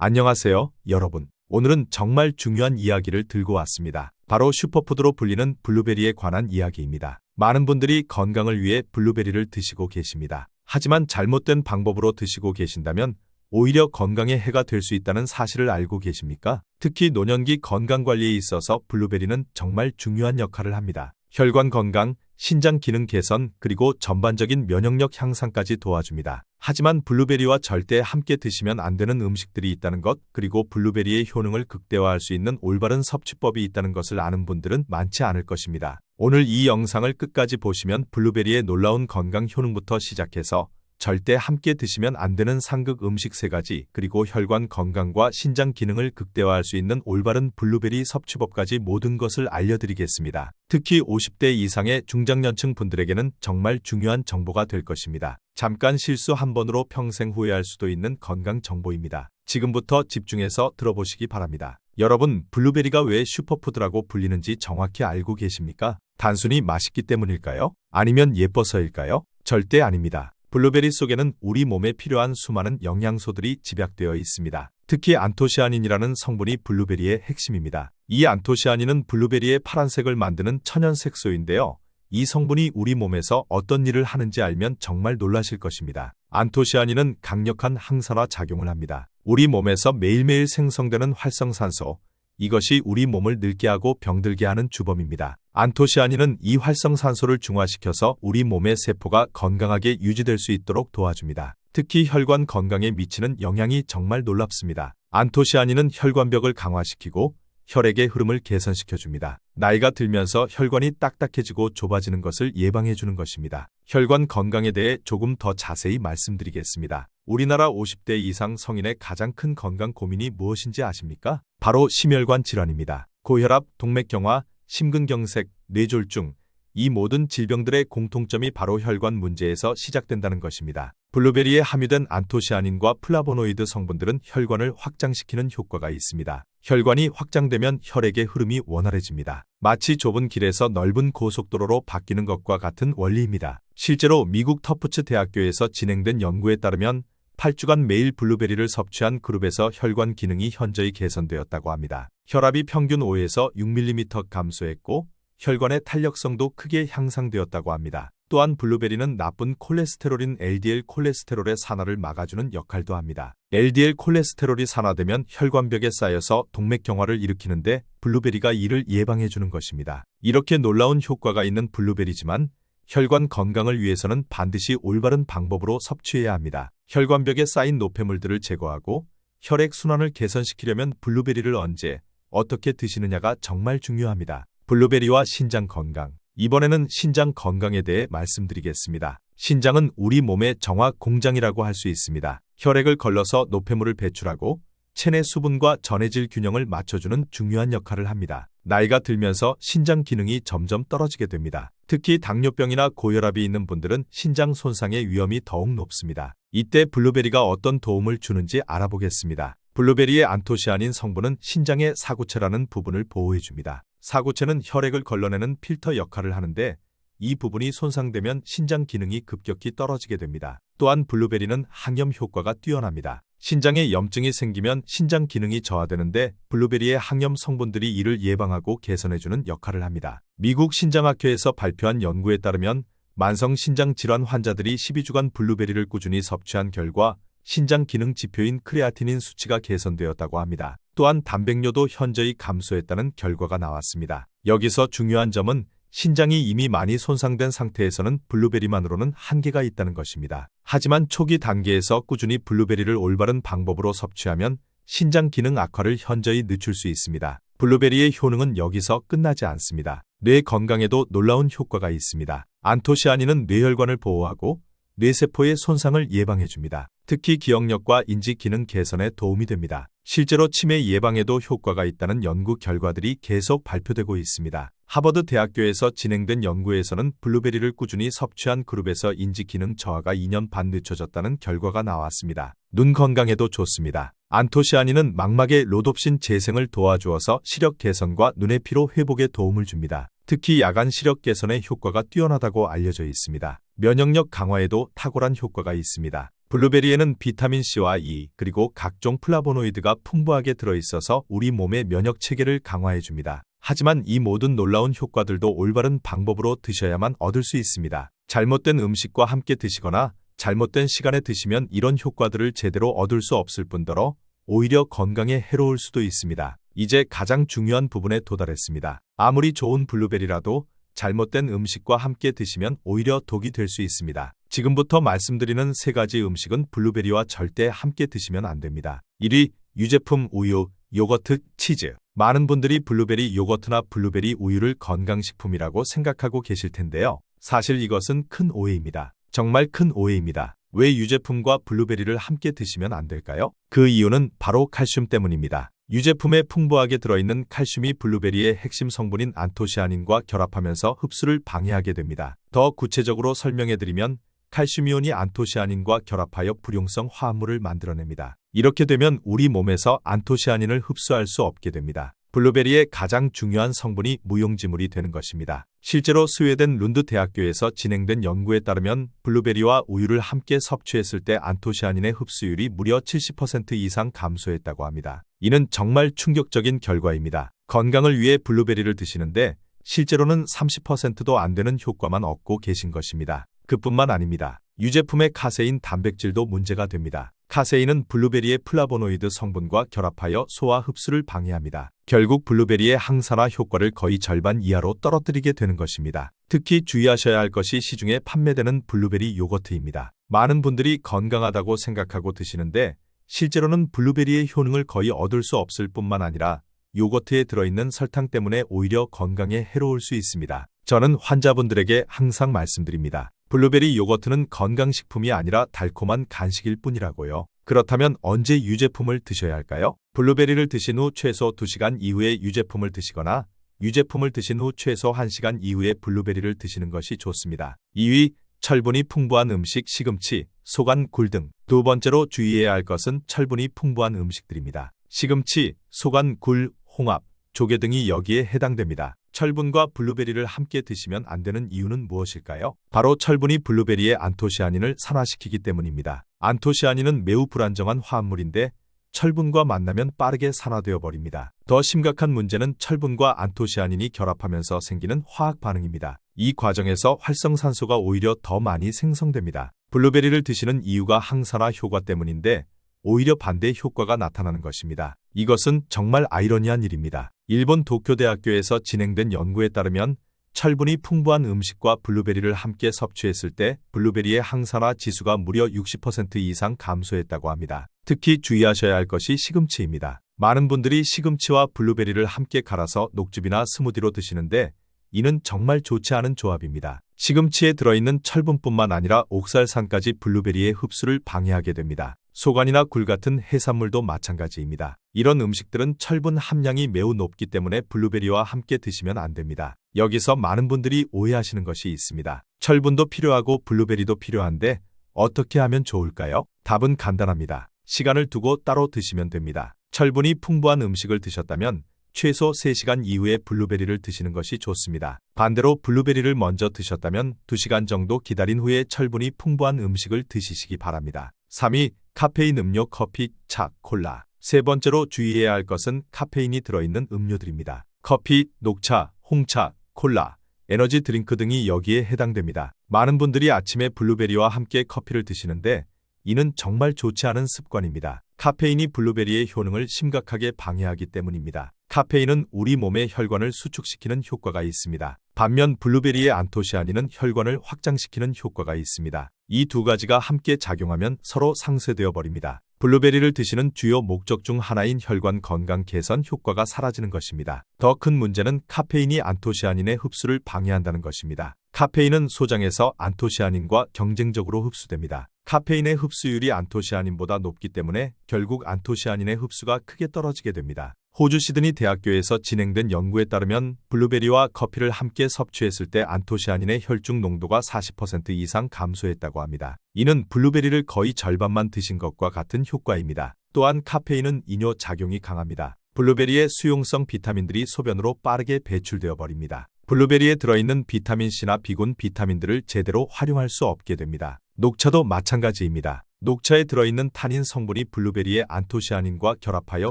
안녕하세요, 여러분. 오늘은 정말 중요한 이야기를 들고 왔습니다. 바로 슈퍼푸드로 불리는 블루베리에 관한 이야기입니다. 많은 분들이 건강을 위해 블루베리를 드시고 계십니다. 하지만 잘못된 방법으로 드시고 계신다면 오히려 건강에 해가 될 수 있다는 사실을 알고 계십니까? 특히 노년기 건강관리에 있어서 블루베리는 정말 중요한 역할을 합니다. 혈관 건강, 신장 기능 개선, 그리고 전반적인 면역력 향상까지 도와줍니다. 하지만 블루베리와 절대 함께 드시면 안 되는 음식들이 있다는 것, 그리고 블루베리의 효능을 극대화할 수 있는 올바른 섭취법이 있다는 것을 아는 분들은 많지 않을 것입니다. 오늘 이 영상을 끝까지 보시면 블루베리의 놀라운 건강 효능부터 시작해서 절대 함께 드시면 안 되는 상극 음식 3가지, 그리고 혈관 건강과 신장 기능을 극대화할 수 있는 올바른 블루베리 섭취법까지 모든 것을 알려드리겠습니다. 특히 50대 이상의 중장년층 분들에게는 정말 중요한 정보가 될 것입니다. 잠깐 실수 한 번으로 평생 후회할 수도 있는 건강 정보입니다. 지금부터 집중해서 들어보시기 바랍니다. 여러분, 블루베리가 왜 슈퍼푸드라고 불리는지 정확히 알고 계십니까? 단순히 맛있기 때문일까요? 아니면 예뻐서일까요? 절대 아닙니다. 블루베리 속에는 우리 몸에 필요한 수많은 영양소들이 집약되어 있습니다. 특히 안토시아닌이라는 성분이 블루베리의 핵심입니다. 이 안토시아닌은 블루베리의 파란색을 만드는 천연 색소인데요. 이 성분이 우리 몸에서 어떤 일을 하는지 알면 정말 놀라실 것입니다. 안토시아닌은 강력한 항산화 작용을 합니다. 우리 몸에서 매일매일 생성되는 활성산소, 이것이 우리 몸을 늙게 하고 병들게 하는 주범입니다. 안토시아닌은 이 활성산소를 중화시켜서 우리 몸의 세포가 건강하게 유지될 수 있도록 도와줍니다. 특히 혈관 건강에 미치는 영향이 정말 놀랍습니다. 안토시아닌은 혈관벽을 강화시키고 혈액의 흐름을 개선시켜줍니다. 나이가 들면서 혈관이 딱딱해지고 좁아지는 것을 예방해주는 것입니다. 혈관 건강에 대해 조금 더 자세히 말씀드리겠습니다. 우리나라 50대 이상 성인의 가장 큰 건강 고민이 무엇인지 아십니까? 바로 심혈관 질환입니다. 고혈압, 동맥경화, 심근경색, 뇌졸중, 이 모든 질병들의 공통점이 바로 혈관 문제에서 시작된다는 것입니다. 블루베리에 함유된 안토시아닌과 플라보노이드 성분들은 혈관을 확장시키는 효과가 있습니다. 혈관이 확장되면 혈액의 흐름이 원활해집니다. 마치 좁은 길에서 넓은 고속도로로 바뀌는 것과 같은 원리입니다. 실제로 미국 터프츠 대학교에서 진행된 연구에 따르면 8주간 매일 블루베리를 섭취한 그룹에서 혈관 기능이 현저히 개선되었다고 합니다. 혈압이 평균 5에서 6mm 감소했고 혈관의 탄력성도 크게 향상되었다고 합니다. 또한 블루베리는 나쁜 콜레스테롤인 LDL 콜레스테롤의 산화를 막아주는 역할도 합니다. LDL 콜레스테롤이 산화되면 혈관벽에 쌓여서 동맥경화를 일으키는데 블루베리가 이를 예방해주는 것입니다. 이렇게 놀라운 효과가 있는 블루베리지만 혈관 건강을 위해서는 반드시 올바른 방법으로 섭취해야 합니다. 혈관벽에 쌓인 노폐물들을 제거하고 혈액 순환을 개선시키려면 블루베리를 언제, 어떻게 드시느냐가 정말 중요합니다. 블루베리와 신장 건강. 이번에는 신장 건강에 대해 말씀드리겠습니다. 신장은 우리 몸의 정화 공장이라고 할 수 있습니다. 혈액을 걸러서 노폐물을 배출하고 체내 수분과 전해질 균형을 맞춰주는 중요한 역할을 합니다. 나이가 들면서 신장 기능이 점점 떨어지게 됩니다. 특히 당뇨병이나 고혈압이 있는 분들은 신장 손상의 위험이 더욱 높습니다. 이때 블루베리가 어떤 도움을 주는지 알아보겠습니다. 블루베리의 안토시아닌 성분은 신장의 사구체라는 부분을 보호해줍니다. 사구체는 혈액을 걸러내는 필터 역할을 하는데 이 부분이 손상되면 신장 기능이 급격히 떨어지게 됩니다. 또한 블루베리는 항염 효과가 뛰어납니다. 신장에 염증이 생기면 신장 기능이 저하되는데 블루베리의 항염 성분들이 이를 예방하고 개선해주는 역할을 합니다. 미국 신장학회에서 발표한 연구에 따르면 만성 신장 질환 환자들이 12주간 블루베리를 꾸준히 섭취한 결과 신장 기능 지표인 크레아티닌 수치가 개선되었다고 합니다. 또한 단백뇨도 현저히 감소했다는 결과가 나왔습니다. 여기서 중요한 점은 신장이 이미 많이 손상된 상태에서는 블루베리만으로는 한계가 있다는 것입니다. 하지만 초기 단계에서 꾸준히 블루베리를 올바른 방법으로 섭취하면 신장 기능 악화를 현저히 늦출 수 있습니다. 블루베리의 효능은 여기서 끝나지 않습니다. 뇌 건강에도 놀라운 효과가 있습니다. 안토시아닌은 뇌혈관을 보호하고 뇌세포의 손상을 예방해줍니다. 특히 기억력과 인지 기능 개선에 도움이 됩니다. 실제로 치매 예방에도 효과가 있다는 연구 결과들이 계속 발표되고 있습니다. 하버드 대학교에서 진행된 연구에서는 블루베리를 꾸준히 섭취한 그룹에서 인지 기능 저하가 2년 반 늦춰졌다는 결과가 나왔습니다. 눈 건강에도 좋습니다. 안토시아닌은 망막의 로놉신 재생을 도와주어서 시력 개선과 눈의 피로 회복에 도움을 줍니다. 특히 야간 시력 개선에 효과가 뛰어나다고 알려져 있습니다. 면역력 강화에도 탁월한 효과가 있습니다. 블루베리에는 비타민 C와 E, 그리고 각종 플라보노이드가 풍부하게 들어있어서 우리 몸의 면역 체계를 강화해줍니다. 하지만 이 모든 놀라운 효과들도 올바른 방법으로 드셔야만 얻을 수 있습니다. 잘못된 음식과 함께 드시거나 잘못된 시간에 드시면 이런 효과들을 제대로 얻을 수 없을 뿐더러 오히려 건강에 해로울 수도 있습니다. 이제 가장 중요한 부분에 도달했습니다. 아무리 좋은 블루베리라도 잘못된 음식과 함께 드시면 오히려 독이 될 수 있습니다. 지금부터 말씀드리는 3가지 음식은 블루베리와 절대 함께 드시면 안 됩니다. 1위, 유제품 우유, 요거트, 치즈. 많은 분들이 블루베리 요거트나 블루베리 우유를 건강식품이라고 생각하고 계실 텐데요. 사실 이것은 큰 오해입니다. 정말 큰 오해입니다. 왜 유제품과 블루베리를 함께 드시면 안 될까요? 그 이유는 바로 칼슘 때문입니다. 유제품에 풍부하게 들어있는 칼슘이 블루베리의 핵심 성분인 안토시아닌과 결합하면서 흡수를 방해하게 됩니다. 더 구체적으로 설명해드리면 칼슘이온이 안토시아닌과 결합하여 불용성 화합물을 만들어냅니다. 이렇게 되면 우리 몸에서 안토시아닌을 흡수할 수 없게 됩니다. 블루베리의 가장 중요한 성분이 무용지물이 되는 것입니다. 실제로 스웨덴 룬드 대학교에서 진행된 연구에 따르면 블루베리와 우유를 함께 섭취했을 때 안토시아닌의 흡수율이 무려 70% 이상 감소했다고 합니다. 이는 정말 충격적인 결과입니다. 건강을 위해 블루베리를 드시는데 실제로는 30%도 안 되는 효과만 얻고 계신 것입니다. 그뿐만 아닙니다. 유제품의 카세인 단백질도 문제가 됩니다. 카세인은 블루베리의 플라보노이드 성분과 결합하여 소화 흡수를 방해합니다. 결국 블루베리의 항산화 효과를 거의 절반 이하로 떨어뜨리게 되는 것입니다. 특히 주의하셔야 할 것이 시중에 판매되는 블루베리 요거트입니다. 많은 분들이 건강하다고 생각하고 드시는데 실제로는 블루베리의 효능을 거의 얻을 수 없을 뿐만 아니라 요거트에 들어있는 설탕 때문에 오히려 건강에 해로울 수 있습니다. 저는 환자분들에게 항상 말씀드립니다. 블루베리 요거트는 건강식품이 아니라 달콤한 간식일 뿐이라고요. 그렇다면 언제 유제품을 드셔야 할까요? 블루베리를 드신 후 최소 2시간 이후에 유제품을 드시거나 유제품을 드신 후 최소 1시간 이후에 블루베리를 드시는 것이 좋습니다. 2위, 철분이 풍부한 음식 시금치, 소간, 굴 등. 두 번째로 주의해야 할 것은 철분이 풍부한 음식들입니다. 시금치, 소간, 굴, 홍합, 조개 등이 여기에 해당됩니다. 철분과 블루베리를 함께 드시면 안 되는 이유는 무엇일까요? 바로 철분이 블루베리의 안토시아닌을 산화시키기 때문입니다. 안토시아닌은 매우 불안정한 화합물인데 철분과 만나면 빠르게 산화되어 버립니다. 더 심각한 문제는 철분과 안토시아닌이 결합하면서 생기는 화학 반응입니다. 이 과정에서 활성산소가 오히려 더 많이 생성됩니다. 블루베리를 드시는 이유가 항산화 효과 때문인데 오히려 반대 효과가 나타나는 것입니다. 이것은 정말 아이러니한 일입니다. 일본 도쿄대학교에서 진행된 연구에 따르면 철분이 풍부한 음식과 블루베리를 함께 섭취했을 때 블루베리의 항산화 지수가 무려 60% 이상 감소했다고 합니다. 특히 주의하셔야 할 것이 시금치입니다. 많은 분들이 시금치와 블루베리를 함께 갈아서 녹즙이나 스무디로 드시는데 이는 정말 좋지 않은 조합입니다. 시금치에 들어있는 철분뿐만 아니라 옥살산까지 블루베리의 흡수를 방해하게 됩니다. 소간이나 굴 같은 해산물도 마찬가지입니다. 이런 음식들은 철분 함량이 매우 높기 때문에 블루베리와 함께 드시면 안 됩니다. 여기서 많은 분들이 오해하시는 것이 있습니다. 철분도 필요하고 블루베리도 필요한데 어떻게 하면 좋을까요? 답은 간단합니다. 시간을 두고 따로 드시면 됩니다. 철분이 풍부한 음식을 드셨다면 최소 3시간 이후에 블루베리를 드시는 것이 좋습니다. 반대로 블루베리를 먼저 드셨다면 2시간 정도 기다린 후에 철분이 풍부한 음식을 드시기 바랍니다. 3위, 카페인 음료, 커피, 차, 콜라. 세 번째로 주의해야 할 것은 카페인이 들어있는 음료들입니다. 커피, 녹차, 홍차, 콜라, 에너지 드링크 등이 여기에 해당됩니다. 많은 분들이 아침에 블루베리와 함께 커피를 드시는데 이는 정말 좋지 않은 습관입니다. 카페인이 블루베리의 효능을 심각하게 방해하기 때문입니다. 카페인은 우리 몸의 혈관을 수축시키는 효과가 있습니다. 반면 블루베리의 안토시아닌은 혈관을 확장시키는 효과가 있습니다. 이 두 가지가 함께 작용하면 서로 상쇄되어 버립니다. 블루베리를 드시는 주요 목적 중 하나인 혈관 건강 개선 효과가 사라지는 것입니다. 더 큰 문제는 카페인이 안토시아닌의 흡수를 방해한다는 것입니다. 카페인은 소장에서 안토시아닌과 경쟁적으로 흡수됩니다. 카페인의 흡수율이 안토시아닌보다 높기 때문에 결국 안토시아닌의 흡수가 크게 떨어지게 됩니다. 호주 시드니 대학교에서 진행된 연구에 따르면 블루베리와 커피를 함께 섭취했을 때 안토시아닌의 혈중 농도가 40% 이상 감소했다고 합니다. 이는 블루베리를 거의 절반만 드신 것과 같은 효과입니다. 또한 카페인은 이뇨 작용이 강합니다. 블루베리의 수용성 비타민들이 소변으로 빠르게 배출되어 버립니다. 블루베리에 들어있는 비타민C나 비군 비타민들을 제대로 활용할 수 없게 됩니다. 녹차도 마찬가지입니다. 녹차에 들어있는 타닌 성분이 블루베리의 안토시아닌과 결합하여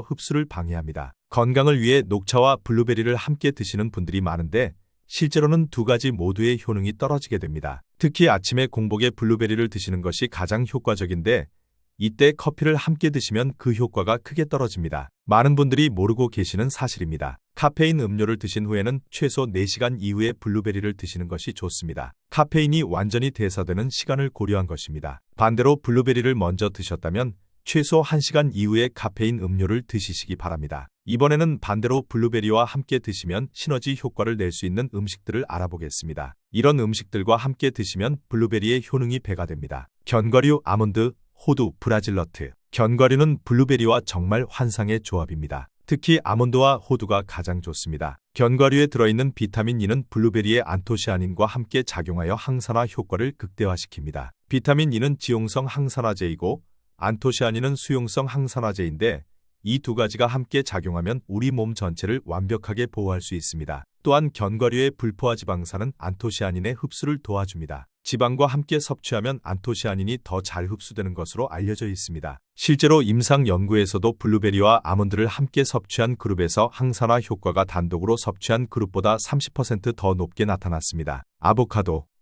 흡수를 방해합니다. 건강을 위해 녹차와 블루베리를 함께 드시는 분들이 많은데 실제로는 두 가지 모두의 효능이 떨어지게 됩니다. 특히 아침에 공복에 블루베리를 드시는 것이 가장 효과적인데 이때 커피를 함께 드시면 그 효과가 크게 떨어집니다. 많은 분들이 모르고 계시는 사실입니다. 카페인 음료를 드신 후에는 최소 4시간 이후에 블루베리를 드시는 것이 좋습니다. 카페인이 완전히 대사되는 시간을 고려한 것입니다. 반대로 블루베리를 먼저 드셨다면 최소 1시간 이후에 카페인 음료를 드시기 바랍니다. 이번에는 반대로 블루베리와 함께 드시면 시너지 효과를 낼 수 있는 음식들을 알아보겠습니다. 이런 음식들과 함께 드시면 블루베리의 효능이 배가 됩니다. 견과류, 아몬드, 호두, 브라질너트. 견과류는 블루베리와 정말 환상의 조합입니다. 특히 아몬드와 호두가 가장 좋습니다. 견과류에 들어있는 비타민 E는 블루베리의 안토시아닌과 함께 작용하여 항산화 효과를 극대화시킵니다. 비타민 E는 지용성 항산화제이고 안토시아닌은 수용성 항산화제인데 이 두 가지가 함께 작용하면 우리 몸 전체를 완벽하게 보호할 수 있습니다. 또한 견과류의 불포화 지방산은 안토시아닌의 흡수를 도와줍니다. 지방과 함께 섭취하면 안토시아닌이 더 잘 흡수되는 것으로 알려져 있습니다. 실제로 임상 연구에서도 블루베리와 아몬드를 함께 섭취한 그룹에서 항산화 효과가 단독으로 섭취한 그룹보다 30% 더 높게 나타났습니다.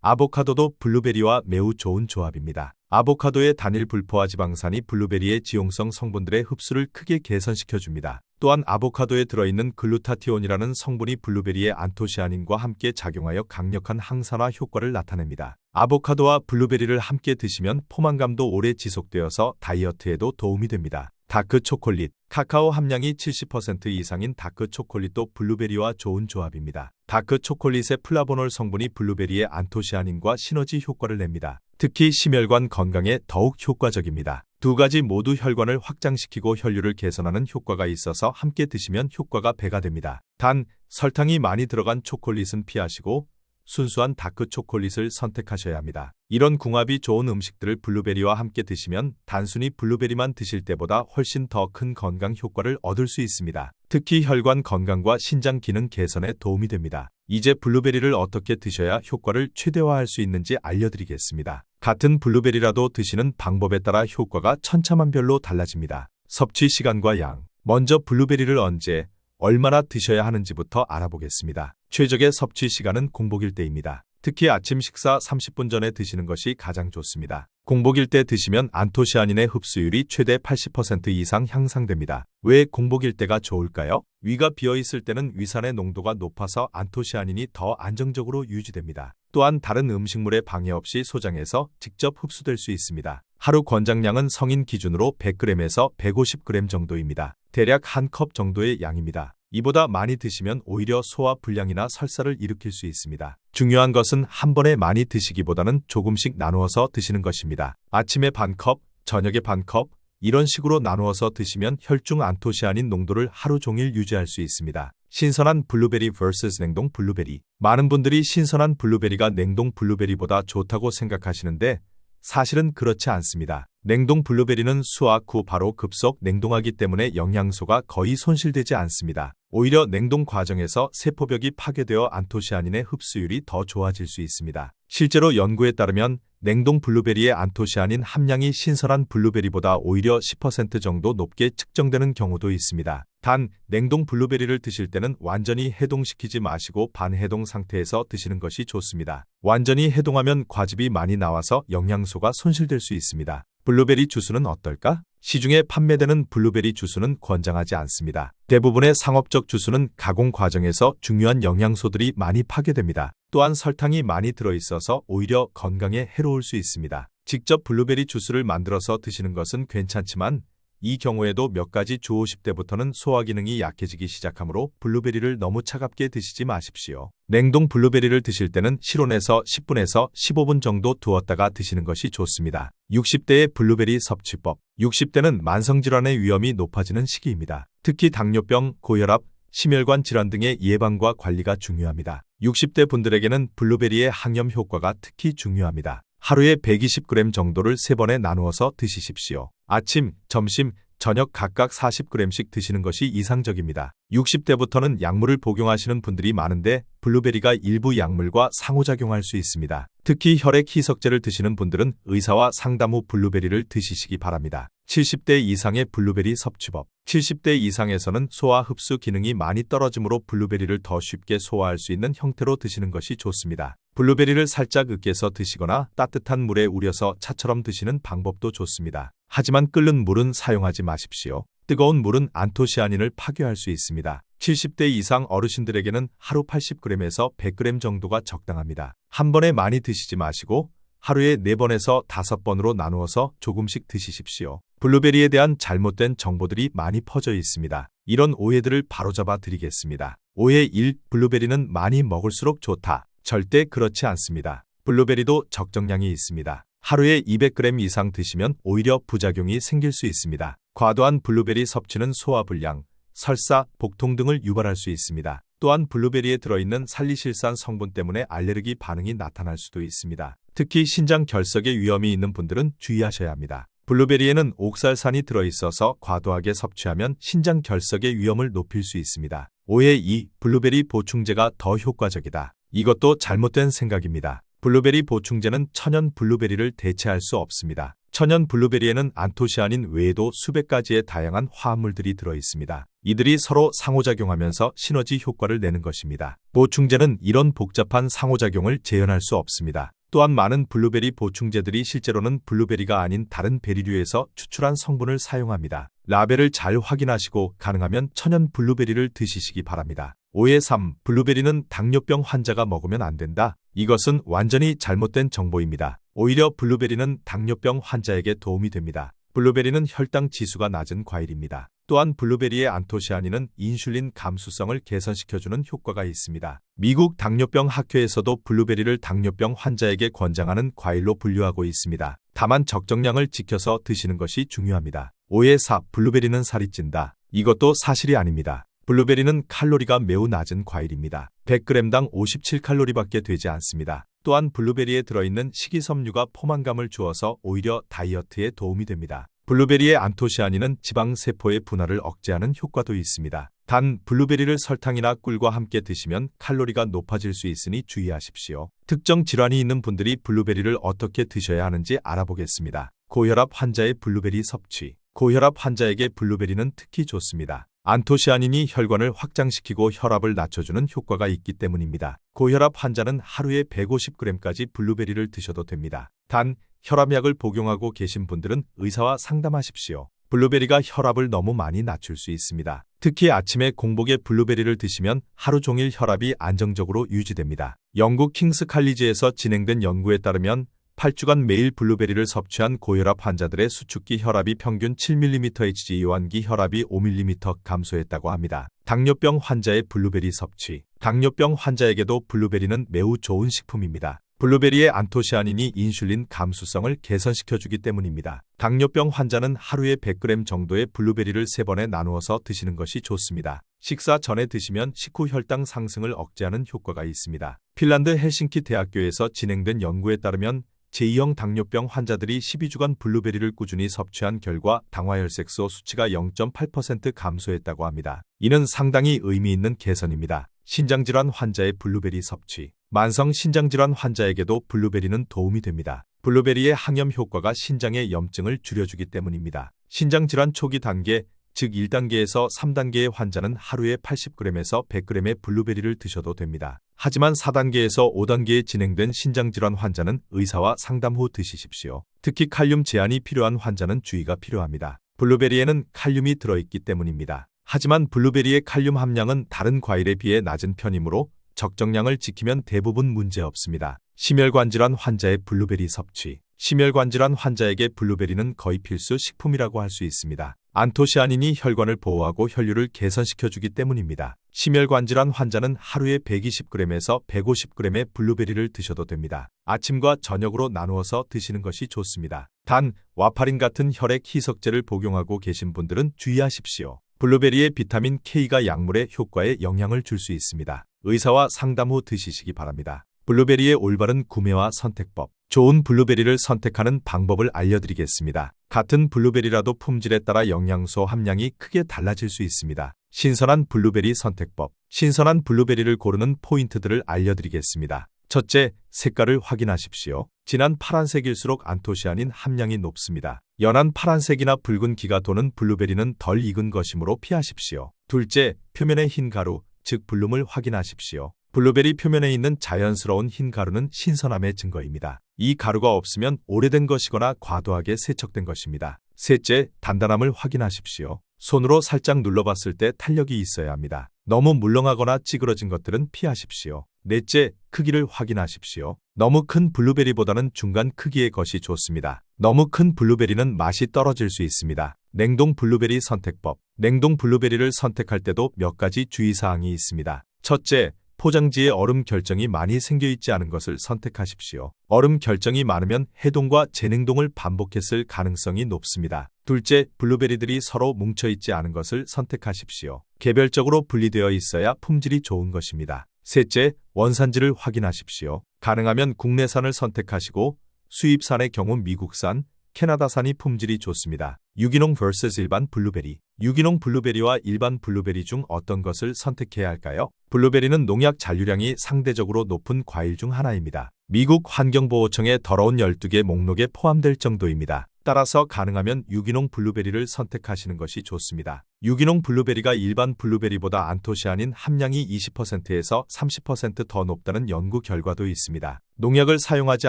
아보카도도 블루베리와 매우 좋은 조합입니다. 아보카도의 단일 불포화 지방산이 블루베리의 지용성 성분들의 흡수를 크게 개선시켜줍니다. 또한 아보카도에 들어있는 글루타티온이라는 성분이 블루베리의 안토시아닌과 함께 작용하여 강력한 항산화 효과를 나타냅니다. 아보카도와 블루베리를 함께 드시면 포만감도 오래 지속되어서 다이어트에도 도움이 됩니다. 다크 초콜릿, 카카오 함량이 70% 이상인 다크 초콜릿도 블루베리와 좋은 조합입니다. 다크 초콜릿의 플라보놀 성분이 블루베리의 안토시아닌과 시너지 효과를 냅니다. 특히 심혈관 건강에 더욱 효과적입니다. 두 가지 모두 혈관을 확장시키고 혈류를 개선하는 효과가 있어서 함께 드시면 효과가 배가 됩니다. 단, 설탕이 많이 들어간 초콜릿은 피하시고 순수한 다크 초콜릿을 선택하셔야 합니다. 이런 궁합이 좋은 음식들을 블루베리와 함께 드시면 단순히 블루베리만 드실 때보다 훨씬 더 큰 건강 효과를 얻을 수 있습니다. 특히 혈관 건강과 신장 기능 개선에 도움이 됩니다. 이제 블루베리를 어떻게 드셔야 효과를 최대화할 수 있는지 알려드리겠습니다. 같은 블루베리라도 드시는 방법에 따라 효과가 천차만별로 달라집니다. 섭취 시간과 양. 먼저 블루베리를 언제, 얼마나 드셔야 하는지부터 알아보겠습니다. 최적의 섭취 시간은 공복일 때입니다. 특히 아침 식사 30분 전에 드시는 것이 가장 좋습니다. 공복일 때 드시면 안토시아닌의 흡수율이 최대 80% 이상 향상됩니다. 왜 공복일 때가 좋을까요? 위가 비어있을 때는 위산의 농도가 높아서 안토시아닌이 더 안정적으로 유지됩니다. 또한 다른 음식물의 방해 없이 소장해서 직접 흡수될 수 있습니다. 하루 권장량은 성인 기준으로 100g에서 150g 정도입니다. 대략 한 컵 정도의 양입니다. 이보다 많이 드시면 오히려 소화 불량이나 설사를 일으킬 수 있습니다. 중요한 것은 한 번에 많이 드시기보다는 조금씩 나누어서 드시는 것입니다. 아침에 반 컵, 저녁에 반 컵, 이런 식으로 나누어서 드시면 혈중 안토시아닌 농도를 하루 종일 유지할 수 있습니다. 신선한 블루베리 vs 냉동 블루베리. 많은 분들이 신선한 블루베리가 냉동 블루베리보다 좋다고 생각하시는데 사실은 그렇지 않습니다. 냉동 블루베리는 수확 후 바로 급속 냉동하기 때문에 영양소가 거의 손실되지 않습니다. 오히려 냉동 과정에서 세포벽이 파괴되어 안토시아닌의 흡수율이 더 좋아질 수 있습니다. 실제로 연구에 따르면 냉동 블루베리의 안토시아닌 함량이 신선한 블루베리보다 오히려 10% 정도 높게 측정되는 경우도 있습니다. 단, 냉동 블루베리를 드실 때는 완전히 해동시키지 마시고 반해동 상태에서 드시는 것이 좋습니다. 완전히 해동하면 과즙이 많이 나와서 영양소가 손실될 수 있습니다. 블루베리 주스는 어떨까? 시중에 판매되는 블루베리 주스는 권장하지 않습니다. 대부분의 상업적 주스는 가공 과정에서 중요한 영양소들이 많이 파괴됩니다. 또한 설탕이 많이 들어있어서 오히려 건강에 해로울 수 있습니다. 직접 블루베리 주스를 만들어서 드시는 것은 괜찮지만 이 경우에도 몇 가지 주 50대부터는 소화 기능이 약해지기 시작하므로 블루베리를 너무 차갑게 드시지 마십시오. 냉동 블루베리를 드실 때는 실온에서 10분에서 15분 정도 두었다가 드시는 것이 좋습니다. 60대의 블루베리 섭취법. 60대는 만성질환의 위험이 높아지는 시기입니다. 특히 당뇨병, 고혈압, 심혈관 질환 등의 예방과 관리가 중요합니다. 60대 분들에게는 블루베리의 항염 효과가 특히 중요합니다. 하루에 120g 정도를 3번에 나누어서 드시십시오. 아침, 점심, 저녁 각각 40g씩 드시는 것이 이상적입니다. 60대부터는 약물을 복용하시는 분들이 많은데 블루베리가 일부 약물과 상호작용할 수 있습니다. 특히 혈액 희석제를 드시는 분들은 의사와 상담 후 블루베리를 드시기 바랍니다. 70대 이상의 블루베리 섭취법. 70대 이상에서는 소화 흡수 기능이 많이 떨어지므로 블루베리를 더 쉽게 소화할 수 있는 형태로 드시는 것이 좋습니다. 블루베리를 살짝 으깨서 드시거나 따뜻한 물에 우려서 차처럼 드시는 방법도 좋습니다. 하지만 끓는 물은 사용하지 마십시오. 뜨거운 물은 안토시아닌을 파괴할 수 있습니다. 70대 이상 어르신들에게는 하루 80g에서 100g 정도가 적당합니다. 한 번에 많이 드시지 마시고 하루에 4번에서 5번으로 나누어서 조금씩 드시십시오. 블루베리에 대한 잘못된 정보들이 많이 퍼져 있습니다. 이런 오해들을 바로잡아 드리겠습니다. 오해 1. 블루베리는 많이 먹을수록 좋다. 절대 그렇지 않습니다. 블루베리도 적정량이 있습니다. 하루에 200g 이상 드시면 오히려 부작용이 생길 수 있습니다. 과도한 블루베리 섭취는 소화불량, 설사, 복통 등을 유발할 수 있습니다. 또한 블루베리에 들어있는 살리실산 성분 때문에 알레르기 반응이 나타날 수도 있습니다. 특히 신장 결석에 위험이 있는 분들은 주의하셔야 합니다. 블루베리에는 옥살산이 들어있어서 과도하게 섭취하면 신장 결석의 위험을 높일 수 있습니다. 오해 2. 블루베리 보충제가 더 효과적이다. 이것도 잘못된 생각입니다. 블루베리 보충제는 천연 블루베리를 대체할 수 없습니다. 천연 블루베리에는 안토시아닌 외에도 수백 가지의 다양한 화합물들이 들어있습니다. 이들이 서로 상호작용하면서 시너지 효과를 내는 것입니다. 보충제는 이런 복잡한 상호작용을 재현할 수 없습니다. 또한 많은 블루베리 보충제들이 실제로는 블루베리가 아닌 다른 베리류에서 추출한 성분을 사용합니다. 라벨을 잘 확인하시고 가능하면 천연 블루베리를 드시기 바랍니다. 오해 3. 블루베리는 당뇨병 환자가 먹으면 안 된다. 이것은 완전히 잘못된 정보입니다. 오히려 블루베리는 당뇨병 환자에게 도움이 됩니다. 블루베리는 혈당 지수가 낮은 과일입니다. 또한 블루베리의 안토시아닌은 인슐린 감수성을 개선시켜주는 효과가 있습니다. 미국 당뇨병 학회에서도 블루베리를 당뇨병 환자에게 권장하는 과일로 분류하고 있습니다. 다만 적정량을 지켜서 드시는 것이 중요합니다. 오해 4. 블루베리는 살이 찐다. 이것도 사실이 아닙니다. 블루베리는 칼로리가 매우 낮은 과일입니다. 100g당 57칼로리밖에 되지 않습니다. 또한 블루베리에 들어있는 식이섬유가 포만감을 주어서 오히려 다이어트에 도움이 됩니다. 블루베리의 안토시아닌은 지방세포의 분할을 억제하는 효과도 있습니다. 단, 블루베리를 설탕이나 꿀과 함께 드시면 칼로리가 높아질 수 있으니 주의하십시오. 특정 질환이 있는 분들이 블루베리를 어떻게 드셔야 하는지 알아보겠습니다. 고혈압 환자의 블루베리 섭취. 고혈압 환자에게 블루베리는 특히 좋습니다. 안토시아닌이 혈관을 확장시키고 혈압을 낮춰주는 효과가 있기 때문입니다. 고혈압 환자는 하루에 150g까지 블루베리를 드셔도 됩니다. 단, 혈압약을 복용하고 계신 분들은 의사와 상담하십시오. 블루베리가 혈압을 너무 많이 낮출 수 있습니다. 특히 아침에 공복에 블루베리를 드시면 하루 종일 혈압이 안정적으로 유지됩니다. 영국 킹스 칼리지에서 진행된 연구에 따르면 8주간 매일 블루베리를 섭취한 고혈압 환자들의 수축기 혈압이 평균 7mmHg, 요한기 혈압이 5mm 감소했다고 합니다. 당뇨병 환자의 블루베리 섭취. 당뇨병 환자에게도 블루베리는 매우 좋은 식품입니다. 블루베리의 안토시아닌이 인슐린 감수성을 개선시켜주기 때문입니다. 당뇨병 환자는 하루에 100g 정도의 블루베리를 3번에 나누어서 드시는 것이 좋습니다. 식사 전에 드시면 식후 혈당 상승을 억제하는 효과가 있습니다. 핀란드 헬싱키 대학교에서 진행된 연구에 따르면 제2형 당뇨병 환자들이 12주간 블루베리를 꾸준히 섭취한 결과 당화혈색소 수치가 0.8% 감소했다고 합니다. 이는 상당히 의미 있는 개선입니다. 신장질환 환자의 블루베리 섭취. 만성 신장질환 환자에게도 블루베리는 도움이 됩니다. 블루베리의 항염 효과가 신장의 염증을 줄여주기 때문입니다. 신장질환 초기 단계, 즉 1단계에서 3단계의 환자는 하루에 80g에서 100g의 블루베리를 드셔도 됩니다. 하지만 4단계에서 5단계에 진행된 신장질환 환자는 의사와 상담 후 드시십시오. 특히 칼륨 제한이 필요한 환자는 주의가 필요합니다. 블루베리에는 칼륨이 들어있기 때문입니다. 하지만 블루베리의 칼륨 함량은 다른 과일에 비해 낮은 편이므로 적정량을 지키면 대부분 문제없습니다. 심혈관 질환 환자의 블루베리 섭취. 심혈관 질환 환자에게 블루베리는 거의 필수 식품이라고 할 수 있습니다. 안토시아닌이 혈관을 보호하고 혈류를 개선시켜주기 때문입니다. 심혈관 질환 환자는 하루에 120g에서 150g의 블루베리를 드셔도 됩니다. 아침과 저녁으로 나누어서 드시는 것이 좋습니다. 단, 와파린 같은 혈액 희석제를 복용하고 계신 분들은 주의하십시오. 블루베리의 비타민 K가 약물의 효과에 영향을 줄 수 있습니다. 의사와 상담 후 드시기 바랍니다. 블루베리의 올바른 구매와 선택법. 좋은 블루베리를 선택하는 방법을 알려드리겠습니다. 같은 블루베리라도 품질에 따라 영양소 함량이 크게 달라질 수 있습니다. 신선한 블루베리 선택법. 신선한 블루베리를 고르는 포인트들을 알려드리겠습니다. 첫째, 색깔을 확인하십시오. 진한 파란색일수록 안토시아닌 함량이 높습니다. 연한 파란색이나 붉은 기가 도는 블루베리는 덜 익은 것이므로 피하십시오. 둘째, 표면의 흰 가루, 즉 블룸을 확인하십시오. 블루베리 표면에 있는 자연스러운 흰 가루는 신선함의 증거입니다. 이 가루가 없으면 오래된 것이거나 과도하게 세척된 것입니다. 셋째, 단단함을 확인하십시오. 손으로 살짝 눌러봤을 때 탄력이 있어야 합니다. 너무 물렁하거나 찌그러진 것들은 피하십시오. 넷째, 크기를 확인하십시오. 너무 큰 블루베리보다는 중간 크기의 것이 좋습니다. 너무 큰 블루베리는 맛이 떨어질 수 있습니다. 냉동 블루베리 선택법. 냉동 블루베리를 선택할 때도 몇 가지 주의사항이 있습니다. 첫째, 포장지에 얼음 결정이 많이 생겨 있지 않은 것을 선택하십시오. 얼음 결정이 많으면 해동과 재냉동을 반복했을 가능성이 높습니다. 둘째, 블루베리들이 서로 뭉쳐 있지 않은 것을 선택하십시오. 개별적으로 분리되어 있어야 품질이 좋은 것입니다. 셋째, 원산지를 확인하십시오. 가능하면 국내산을 선택하시고 수입산의 경우 미국산, 캐나다산이 품질이 좋습니다. 유기농 vs 일반 블루베리. 유기농 블루베리와 일반 블루베리 중 어떤 것을 선택해야 할까요? 블루베리는 농약 잔류량이 상대적으로 높은 과일 중 하나입니다. 미국 환경보호청의 더러운 12개 목록에 포함될 정도입니다. 따라서 가능하면 유기농 블루베리를 선택하시는 것이 좋습니다. 유기농 블루베리가 일반 블루베리보다 안토시아닌 함량이 20%에서 30% 더 높다는 연구 결과도 있습니다. 농약을 사용하지